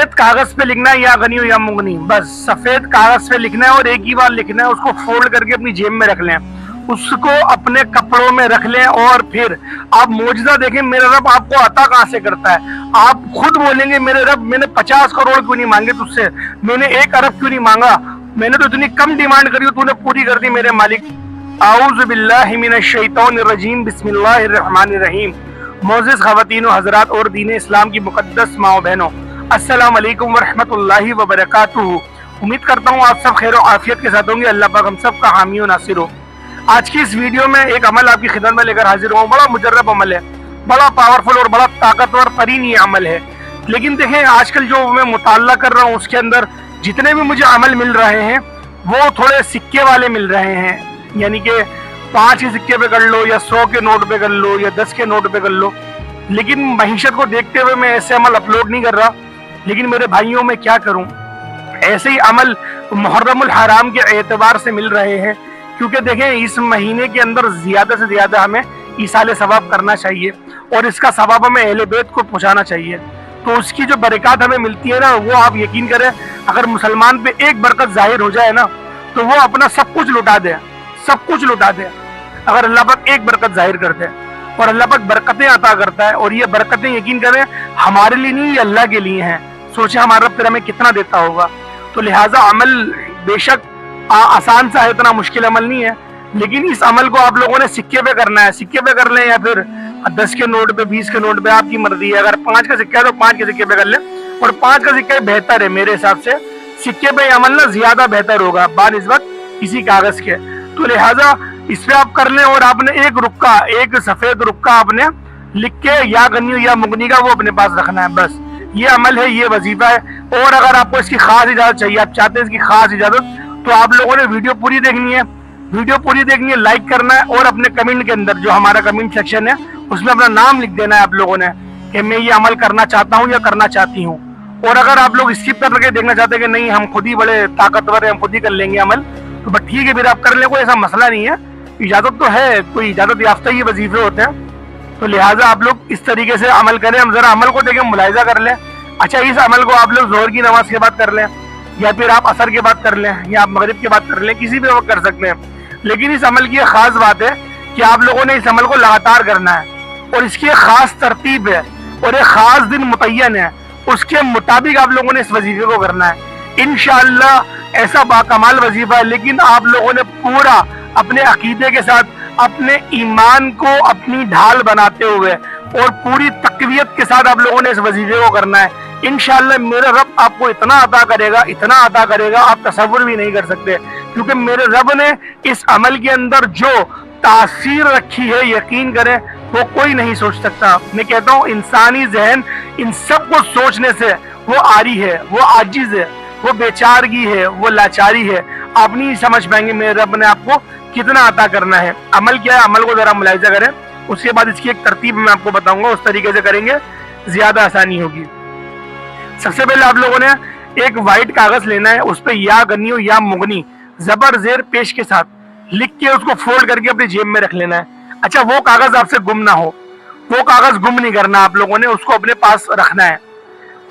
सफेद कागज पे लिखना है या गनी या मुगनी, बस सफेद कागज पे लिखना है और एक ही बार लिखना है, उसको फोल्ड करके अपनी जेब में रख लें, उसको अपने कपड़ों में रख लें और फिर आप मौजज़ा देखें मेरा रब आपको अता कहां से करता है। आप खुद बोलेंगे मेरे रब मैंने 50 करोड़ क्यों नहीं मांगे तुझसे, मैंने 1 अरब क्यों नहीं मांगा, मैंने तो इतनी कम डिमांड करी तूने पूरी कर दी मेरे मालिक। आऊज़ु बिल्लाहि मिनश शैतानिर रजीम, बिस्मिल्लाहिर रहमानिर रहीम। मोअज़्ज़िज़ ख़वातीन व हज़रात और दीन इस्लाम की मुक़द्दस माओ बहनों, अस्सलाम वालेकुम व रहमतुल्लाहि व बरकातुहू। उम्मीद करता हूँ आप सब खैर और आफियत के साथ होंगे। अल्लाह पाक हम सब का हामी व नासिर हो। आज की इस वीडियो में एक अमल आपकी खिदमत में लेकर हाजिर हूँ। बड़ा मुजर्रब अमल है, बड़ा पावरफुल और बड़ा ताकतवर तरीन ये अमल है। लेकिन देखें आजकल जो मैं मुताल्ला कर रहा हूँ उसके अंदर जितने भी मुझे अमल मिल रहे हैं वो थोड़े सिक्के वाले मिल रहे हैं, यानी कि 5 के सिक्के पे कर लो या 100 के नोट पे कर लो या 10 के नोट पे कर लो। लेकिन महीशत को देखते हुए मैं ऐसे अमल अपलोड नहीं कर रहा। लेकिन मेरे भाइयों में क्या करूं, ऐसे ही अमल मुहर्रमुल हराम के एतबार से मिल रहे हैं, क्योंकि देखें इस महीने के अंदर ज़्यादा से ज़्यादा हमें ईसाले सवाब करना चाहिए और इसका सवाब हमें अहले बैत को पहुँचाना चाहिए। तो उसकी जो बरकत हमें मिलती है ना, वो आप यकीन करें अगर मुसलमान पे एक बरकत जाहिर हो जाए ना तो वो अपना सब कुछ लुटा दे, सब कुछ लुटा दे। अगर अल्लाह पाक एक बरकत जाहिर कर दे और अल्लाह पाक बरकतें अता करता है, और ये बरकतें यकीन करें हमारे लिए नहीं, ये अल्लाह के लिए हैं। सोचे हमारा रब फिर हमें कितना देता होगा। तो लिहाजा अमल बेशक आसान सा है, इतना मुश्किल अमल नहीं है। लेकिन इस अमल को आप लोगों ने सिक्के पे करना है, सिक्के पे कर लें या फिर 10 के नोट पे, 20 के नोट पे, आपकी मर्जी है। अगर 5 का सिक्का है तो 5 के सिक्के पे कर लें, और 5 का सिक्का बेहतर है मेरे हिसाब से। सिक्के पे अमल ना ज्यादा बेहतर होगा बानिस्बत किसी कागज के। तो लिहाजा इस पे आप कर लें और आपने एक रुक्का, एक सफेद रुक्का आपने लिख के या गनी या मुगनी का वो अपने पास रखना है। बस ये अमल है, ये वजीफा है। और अगर आपको इसकी खास इजाजत चाहिए, आप चाहते हैं इसकी खास इजाजत, तो आप लोगों ने वीडियो पूरी देखनी है, वीडियो पूरी देखनी है, लाइक करना है और अपने कमेंट के अंदर जो हमारा कमेंट सेक्शन है उसमें अपना नाम लिख देना है आप लोगों ने कि मैं ये अमल करना चाहता हूँ या करना चाहती हूँ। और अगर आप लोग स्किप करके देखना चाहते हैं कि नहीं हम खुद ही बड़े ताकतवर हैं, हम खुद ही कर लेंगे अमल, तो बस ठीक है, फिर आप कर लें, कोई ऐसा मसला नहीं है। इजाजत तो है, कोई इजाजत याफ्ता ही वजीफे होते हैं। तो लिहाजा आप लोग इस तरीके से अमल करें। हम जरा अमल को देखें, मुलाहिजा कर लें। अच्छा, इस अमल को आप लोग जोहर की नमाज के बाद कर लें या फिर आप असर के बाद कर लें या आप मगरिब के बाद कर लें, किसी भी वक्त कर सकते हैं। लेकिन इस अमल की एक खास बात है कि आप लोगों ने इस अमल को लगातार करना है और इसकी एक खास तरतीब है और एक खास दिन मुतय्यन है, उसके मुताबिक आप लोगों ने इस वजीफे को करना है। इंशाअल्लाह ऐसा बाकमाल वजीफा है, लेकिन आप लोगों ने पूरा अपने अकीदे के साथ अपने ईमान को अपनी ढाल बनाते हुए और पूरी तकवीयत के साथ आप लोगों ने इस वजीफे को करना है। इंशाअल्लाह मेरा रब आपको इतना अता करेगा, इतना अता करेगा आप तसव्वुर भी नहीं कर सकते, क्योंकि मेरे रब ने इस अमल के अंदर जो तासीर रखी है यकीन करें वो कोई नहीं सोच सकता। मैं कहता हूँ इंसानी जहन इन सब को सोचने से वो आरी है, वो आजिज है, वो बेचारगी है, वो लाचारी है। आप नहीं समझ पाएंगे मेरे रब ने आपको कितना अता करना है। अमल क्या है, अमल को जरा मुलाहिजा करें, उसके बाद इसकी एक तरतीब मैं आपको बताऊंगा, उस तरीके से करेंगे ज्यादा आसानी होगी। सबसे पहले आप लोगों ने एक वाइट कागज लेना है, उस पर या गनी या मुगनी जबर जेर पेश के साथ लिख के उसको फोल्ड करके अपनी जेब में रख लेना है। अच्छा, वो कागज आपसे गुम ना हो, वो कागज गुम नहीं करना आप लोगों ने, उसको अपने पास रखना है।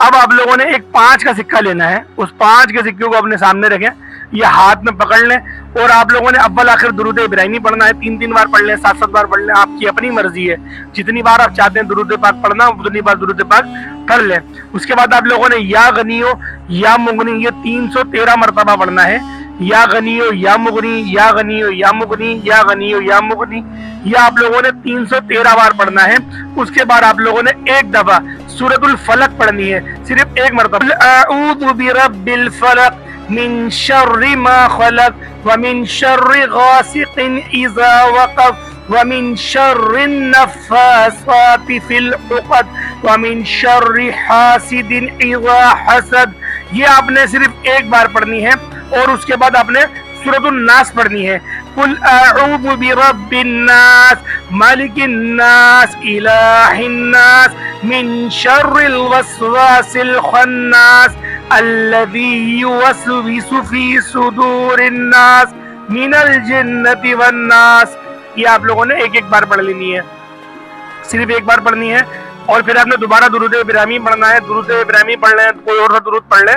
अब आप लोगों ने एक 5 का सिक्का लेना है, उस 5 के सिक्के को अपने सामने रखें, ये हाथ में पकड़ लें और आप लोगों ने अव्वल आखिर दुरूद इब्राहिमी पढ़ना है। 3-3 बार पढ़ लें, 7-7 बार पढ़ लें, आपकी अपनी मर्जी है। जितनी बार आप चाहते हैं दुरूद पाक पढ़ना उतनी बार दुरूद पाक पढ़ लें। उसके बाद आप लोगों ने या गनियो या मुगनी ये 313 मरतबा पढ़ना है। या गनियो या मुगनी, या गनियो या मुगनी, या गनियो या मुगनी, या आप लोगों ने 313 बार पढ़ना है। उसके बाद आप लोगों ने एक दफा सूरतुल फलक पढ़नी है, सिर्फ एक मरतबा। अऊज़ु बिरब्बिल फलक मिन शर्रि मा खलक व मिन शर्रि गासिकिन इज़ा वक़ब व मिन शर्रि नफ़्फ़ासाति फिल उक़द व मिन शर्रि हासिदिन इज़ा हसद। ये आपने सिर्फ एक बार पढ़नी है और उसके बाद आपने सूरतुन नास पढ़नी है। कुल अऊज़ु बिरब्बिन नास मालिकिन नास इलाहिन नास मिन शर्रिल वस्वासिल खन्नास अल्लज़ी युवस्विसु फी सुदूरिन नास मिनल जिन्नति वन नास। ये आप लोगों ने एक एक बार पढ़ लेनी है, सिर्फ एक बार पढ़नी है। اور پھر آپ نے دوبارہ درود ابراہیمی پڑھنا ہے. درود ابراہیمی پڑھ لیں, کوئی اور سا درود پڑھ لیں,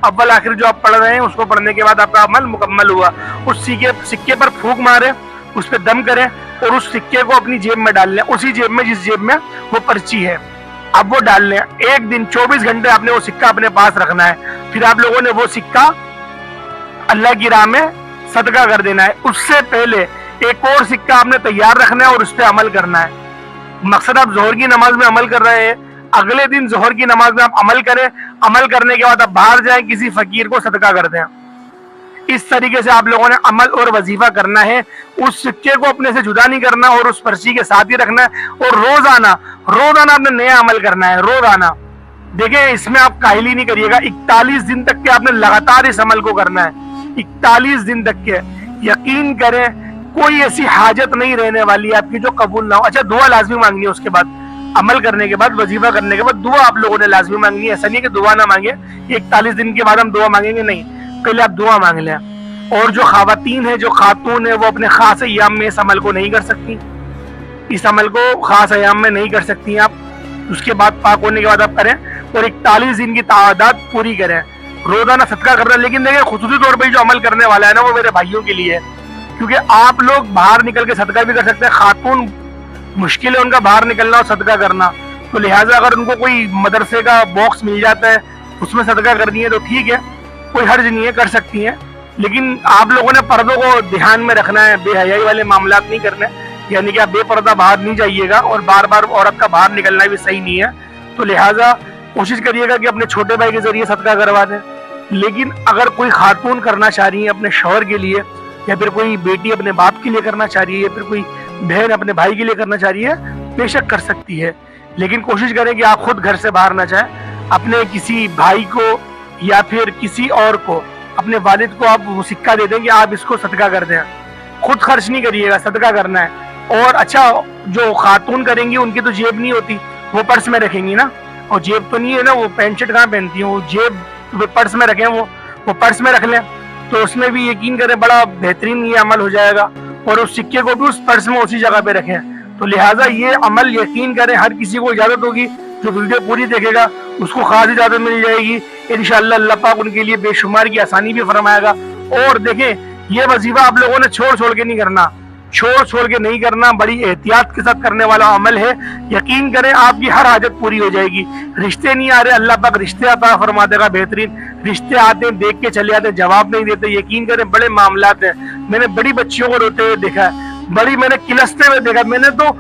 اول آخر جو آپ پڑھ رہے ہیں اس کو پڑھنے کے بعد آپ کا عمل مکمل ہوا. اس سکے پر پھونک مارے, اس پہ دم کریں اور اس سکے کو اپنی جیب میں ڈال لیں, اسی جیب میں جس جیب میں وہ پرچی ہے اب وہ ڈال لیں. ایک دن 24 گھنٹے آپ نے وہ سکہ اپنے پاس رکھنا ہے. پھر آپ لوگوں نے وہ سکہ اللہ کی راہ میں صدقہ کر دینا ہے. اس سے پہلے ایک اور سکہ آپ نے تیار رکھنا ہے اور اس پہ عمل کرنا ہے. مقصد آپ ظہر کی نماز میں عمل کر رہے ہیں, اگلے دن ظہر کی نماز میں آپ عمل کریں, عمل کرنے کے بعد آپ باہر جائیں, کسی فقیر کو صدقہ کر دیں. اس طریقے سے آپ لوگوں نے عمل اور وظیفہ کرنا ہے. اس سکے کو اپنے سے جدا نہیں کرنا اور اس پرچی کے ساتھ ہی رکھنا ہے. اور روزانہ آپ نے نیا عمل کرنا ہے. روزانہ دیکھیں, اس میں آپ کاہلی نہیں کریے گا. 41 دن تک کے آپ نے لگاتار اس عمل کو کرنا ہے. 41 دن تک کے. یقین کریں کوئی ایسی حاجت نہیں رہنے والی آپ کی جو قبول نہ ہو. اچھا, دعا لازمی مانگنی ہے. اس کے بعد عمل کرنے کے بعد, وظیفہ کرنے کے بعد دعا آپ لوگوں نے لازمی مانگنی ہے. ایسا نہیں کہ دعا نہ مانگے, 41 دن کے بعد ہم دعا مانگیں گے, نہیں, پہلے آپ دعا مانگ لیں. اور جو خواتین ہیں, جو خاتون ہیں, وہ اپنے خاص ایام میں اس عمل کو نہیں کر سکتی. اس عمل کو خاص ایام میں نہیں کر سکتی ہیں آپ. اس کے بعد پاک ہونے کے بعد آپ کریں اور 41 دن کی تعداد پوری کریں. روزانہ صدقہ کرنا. لیکن دیکھیں, خصوصی طور پہ جو عمل کرنے والا ہے نا, وہ میرے بھائیوں کے لیے ہے, کیونکہ آپ لوگ باہر نکل کے صدقہ بھی کر سکتے ہیں. خاتون مشکل ہے ان کا باہر نکلنا اور صدقہ کرنا, تو لہٰذا اگر ان کو کوئی مدرسے کا باکس مل جاتا ہے, اس میں صدقہ کرنی ہے تو ٹھیک ہے, کوئی حرج نہیں ہے, کر سکتی ہیں. لیکن آپ لوگوں نے پردوں کو دھیان میں رکھنا ہے, بے حیائی والے معاملات نہیں کرنے. یعنی کہ آپ بے پردہ باہر نہیں جائیے گا, اور بار بار عورت کا باہر نکلنا بھی صحیح نہیں ہے. تو لہٰذا کوشش کریے گا کہ اپنے چھوٹے بھائی کے ذریعے صدقہ کروا دیں. لیکن اگر کوئی خاتون کرنا چاہ رہی ہے اپنے شوہر کے لیے, یا پھر کوئی بیٹی اپنے باپ کے لیے کرنا چاہ رہی ہے, یا پھر کوئی بہن اپنے بھائی کے لیے کرنا چاہ رہی ہے, بے شک کر سکتی ہے. لیکن کوشش کریں کہ آپ خود گھر سے باہر نہ جائیں. اپنے کسی بھائی کو یا پھر کسی اور کو, اپنے والد کو آپ وہ سکہ دے دیں کہ آپ اس کو صدقہ کر دیں. خود خرچ نہیں کریے گا, صدقہ کرنا ہے. اور اچھا, جو خاتون کریں گی ان کی تو جیب نہیں ہوتی, وہ پرس میں رکھیں گی نا. اور جیب تو نہیں ہے نا, وہ پینٹ شرٹ کہاں پہنتی ہیں, وہ جیب پرس میں رکھیں, وہ پرس میں رکھ لیں. تو اس میں بھی یقین کریں بڑا بہترین یہ عمل ہو جائے گا. اور اس سکے کو بھی اس پرس میں اسی جگہ پہ رکھیں. تو لہٰذا یہ عمل یقین کریں ہر کسی کو اجازت ہوگی. جو ویڈیو پوری دیکھے گا اس کو خاص اجازت مل جائے گی انشاءاللہ. اللہ پاک ان کے لیے بے شمار کی آسانی بھی فرمائے گا. اور دیکھیں, یہ وظیفہ آپ لوگوں نے چھوڑ کے نہیں کرنا, چھوڑ کے نہیں کرنا, بڑی احتیاط کے ساتھ کرنے والا عمل ہے. یقین کریں آپ کی ہر حاجت پوری ہو جائے گی. رشتے نہیں آ رہے, اللہ پاک رشتے عطا فرما دے گا. بہترین رشتے آتے ہیں, دیکھ کے چلے آتے ہیں, جواب نہیں دیتے. یقین کریں بڑے معاملات ہیں. میں نے بڑی بچیوں کو روتے ہوئے دیکھا ہے, بڑی میں نے کلستے ہوئے دیکھا. میں نے تو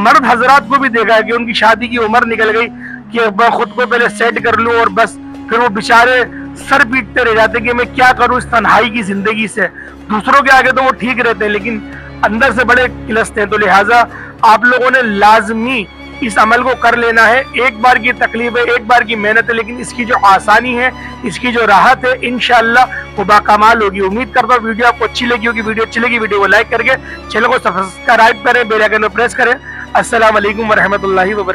مرد حضرات کو بھی دیکھا ہے کہ ان کی شادی کی عمر نکل گئی کہ میں خود کو پہلے سیٹ کر لوں, اور بس پھر وہ بیچارے سر پیٹتے رہ جاتے کہ میں کیا کروں اس تنہائی کی زندگی سے. دوسروں کے آگے تو وہ ٹھیک رہتے ہیں لیکن اندر سے بڑے کلستے ہیں. تو لہٰذا آپ لوگوں نے لازمی اس عمل کو کر لینا ہے. ایک بار کی تکلیف ہے, ایک بار کی محنت ہے, لیکن اس کی جو آسانی ہے, اس کی جو راحت ہے, انشاءاللہ وہ باکمال ہوگی. امید کرتا ہوں ویڈیو آپ کو اچھی لگی ہوگی. ویڈیو اچھی لگی ویڈیو کو لائک کر کے چینل کو سبسکرائب کریں, بیل آئیکن کو پریس کریں. السلام علیکم ورحمۃ اللہ وبرکاتہ.